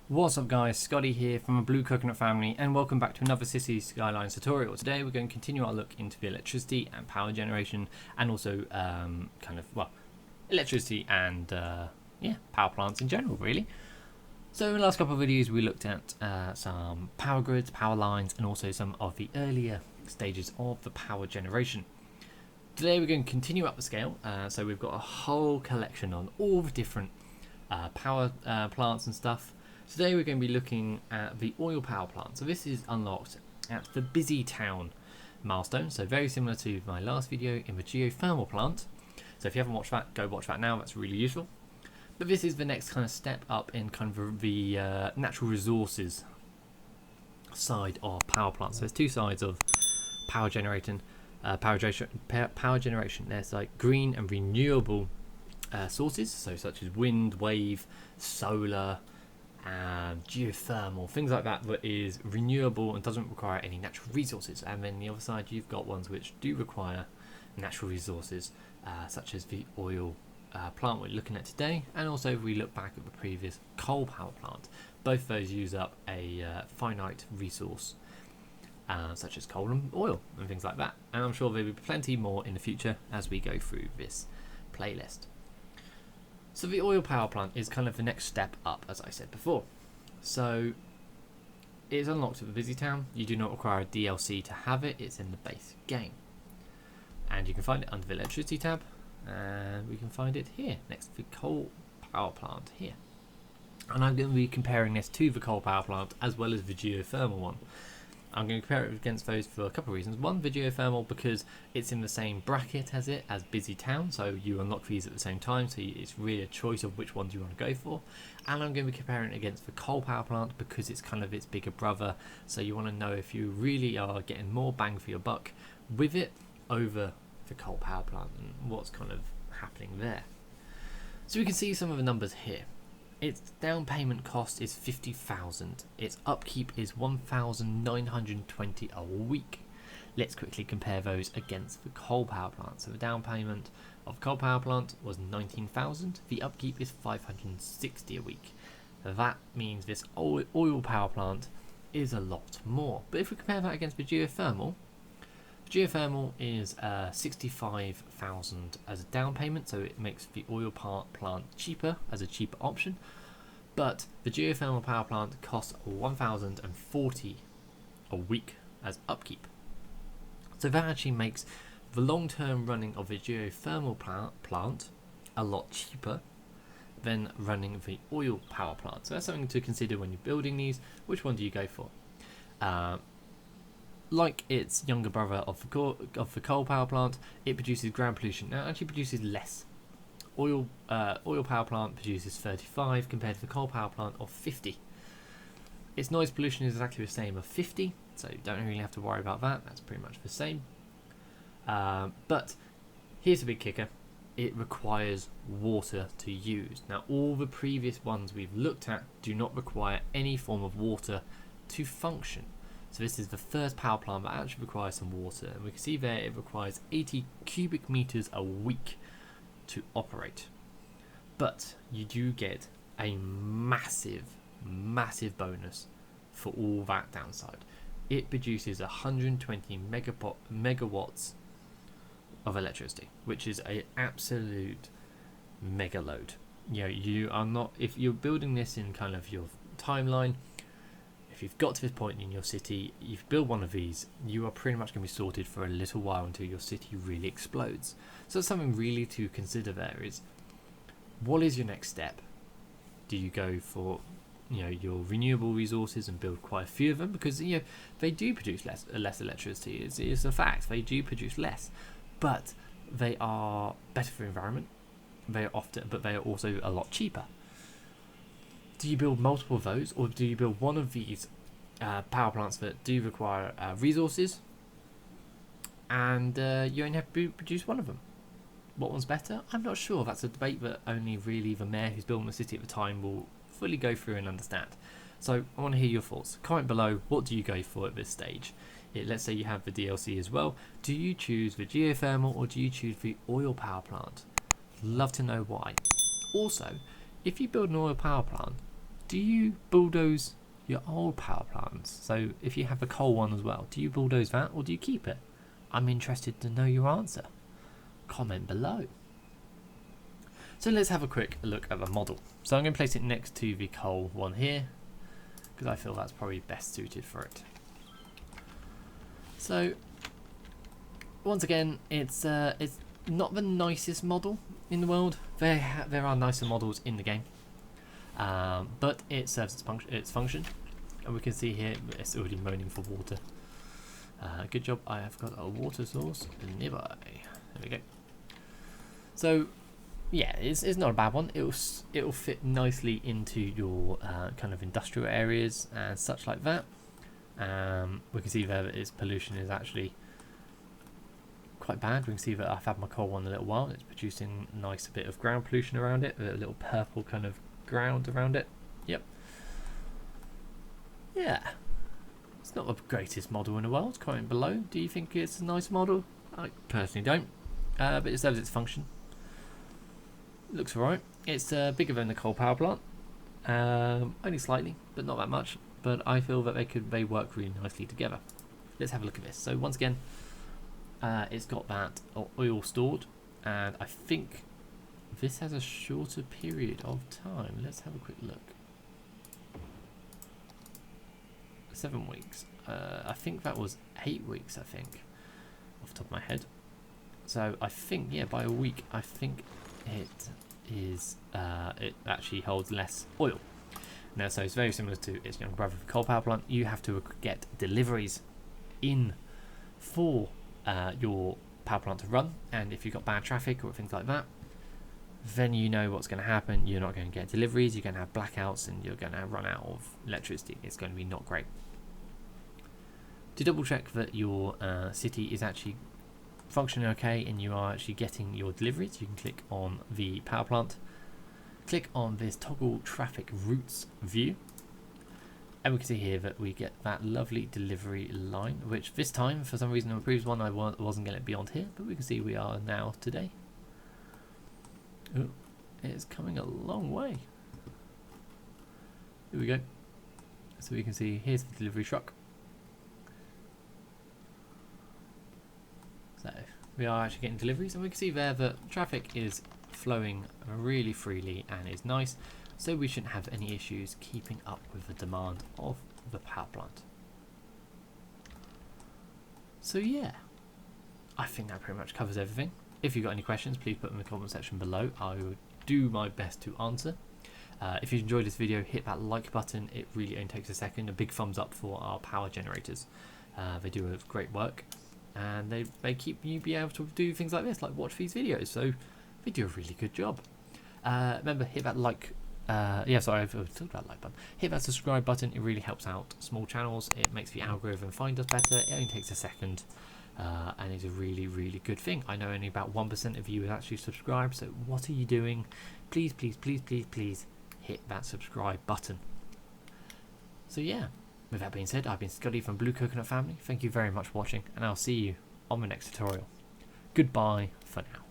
What's up guys, Skottyy here from a Blue Coconut family and welcome back to another Skylines tutorial. Today we're going to continue our look into the electricity and power generation and also electricity and power plants in general really. So in the last couple of videos we looked at some power grids, power lines and also some of the earlier stages of the power generation. Today we're going to continue up the scale, so we've got a whole collection on all the different power plants and stuff. Today we're going to be looking at the oil power plant. So this is unlocked at the busy town milestone. So very similar to my last video in the geothermal plant. So if you haven't watched that, go watch that now. That's really useful. But this is the next kind of step up in kind of the natural resources side of power plants. So there's two sides of power generation. Power generation. There's like green and renewable sources, so such as wind, wave, solar, geothermal, things like that is renewable and doesn't require any natural resources. And then the other side you've got ones which do require natural resources, such as the oil plant we're looking at today, and also if we look back at the previous coal power plant, both of those use up a finite resource, such as coal and oil and things like that. And I'm sure there will be plenty more in the future as we go through this playlist. So the oil power plant is kind of the next step up, as I said before. So it is unlocked at the busy town. You do not require a DLC to have it. It's in the base game. And you can find it under the electricity tab. And we can find it here, next to the coal power plant here. And I'm going to be comparing this to the coal power plant as well as the geothermal one. I'm going to compare it against those for a couple of reasons. One, the geothermal, because it's in the same bracket as busy town, so you unlock these at the same time, so it's really a choice of which ones you want to go for. And I'm going to be comparing it against the coal power plant because it's kind of its bigger brother, so you want to know if you really are getting more bang for your buck with it over the coal power plant and what's kind of happening there. So we can see some of the numbers here. Its down payment cost is 50,000. Its upkeep is 1,920 a week. Let's quickly compare those against the coal power plant. So the down payment of the coal power plant was 19,000. The upkeep is 560 a week. That means this oil power plant is a lot more. But if we compare that against the geothermal is 65,000 as a down payment, so it makes the oil power plant cheaper as a cheaper option. But the geothermal power plant costs 1,040 a week as upkeep. So that actually makes the long-term running of the geothermal plant a lot cheaper than running the oil power plant. So that's something to consider when you're building these. Which one do you go for? Like its younger brother of the coal power plant, it produces ground pollution. Now it actually produces less. Oil power plant produces 35 compared to the coal power plant of 50. Its noise pollution is exactly the same of 50, so you don't really have to worry about that. That's pretty much the same. But here's a big kicker. It requires water to use. Now all the previous ones we've looked at do not require any form of water to function. So this is the first power plant that actually requires some water, and we can see there it requires 80 cubic meters a week to operate. But you do get a massive bonus for all that downside. It produces 120 megawatts of electricity, which is an absolute mega load. You are not, if you're building this in kind of your timeline, if you've got to this point in your city, you've built one of these, you are pretty much going to be sorted for a little while until your city really explodes. So something really to consider there is, what is your next step? Do you go for your renewable resources and build quite a few of them? Because they do produce less electricity. It's a fact. They do produce less, but they are better for the environment. But they are also a lot cheaper. Do you build multiple of those, or do you build one of these power plants that do require resources, and you only have to produce one of them? What one's better? I'm not sure. That's a debate that only really the mayor who's building the city at the time will fully go through and understand. So I want to hear your thoughts. Comment below, what do you go for at this stage? Let's say you have the DLC as well. Do you choose the geothermal or do you choose the oil power plant? Love to know why. Also, if you build an oil power plant, do you bulldoze your old power plants? So if you have a coal one as well, do you bulldoze that or do you keep it? I'm interested to know your answer. Comment below. So let's have a quick look at the model. So I'm going to place it next to the coal one here because I feel that's probably best suited for it. So once again, it's not the nicest model in the world. There are nicer models in the game, but it serves its function, and we can see here it's already moaning for water. Good job, I have got a water source nearby. There we go. So yeah, it's not a bad one. It'll fit nicely into your kind of industrial areas and such like that. We can see there that its pollution is actually quite bad. We can see that I've had my coal one a little while. It's producing a nice bit of ground pollution around it, a little purple kind of ground around it. Yep. Yeah. It's not the greatest model in the world. Comment below. Do you think it's a nice model? I personally don't. But it serves its function. Looks alright. It's bigger than the coal power plant. Only slightly, but not that much. But I feel that they work really nicely together. Let's have a look at this. So once again, it's got that oil stored, and I think this has a shorter period of time. Let's have a quick look. 7 weeks. I think that was 8 weeks, I think, off the top of my head. So I think, yeah, by a week, I think it is, it actually holds less oil. Now, so it's very similar to its younger brother, the coal power plant. You have to get deliveries in for your power plant to run, and if you've got bad traffic or things like that, then you know what's going to happen. You're not going to get deliveries, you're going to have blackouts, and you're going to run out of electricity. It's going to be not great. To double check that your city is actually functioning okay and you are actually getting your deliveries, you can click on the power plant, click on this toggle traffic routes view, and we can see here that we get that lovely delivery line, which this time, for some reason in the previous one I wasn't getting it beyond here, but we can see we are now today. Oh, it's coming a long way. Here we go. So we can see here's the delivery truck. So we are actually getting deliveries, and we can see there that traffic is flowing really freely and is nice, so we shouldn't have any issues keeping up with the demand of the power plant. So yeah, I think that pretty much covers everything. If you've got any questions, please put them in the comment section below. I will do my best to answer. If you enjoyed this video, hit that like button. It really only takes a second. A big thumbs up for our power generators. They do a great work, and they keep you be able to do things like this, like watch these videos. So they do a really good job. Remember, hit that like. Yeah, sorry, I've talked about like button. Hit that subscribe button. It really helps out small channels. It makes the algorithm find us better. It only takes a second, and it's a really, really good thing. I know only about 1% of you actually subscribe. So what are you doing? Please, please, please, please, please hit that subscribe button. So yeah, with that being said, I've been Skottyy from Blue Coconut Family. Thank you very much for watching, and I'll see you on the next tutorial. Goodbye for now.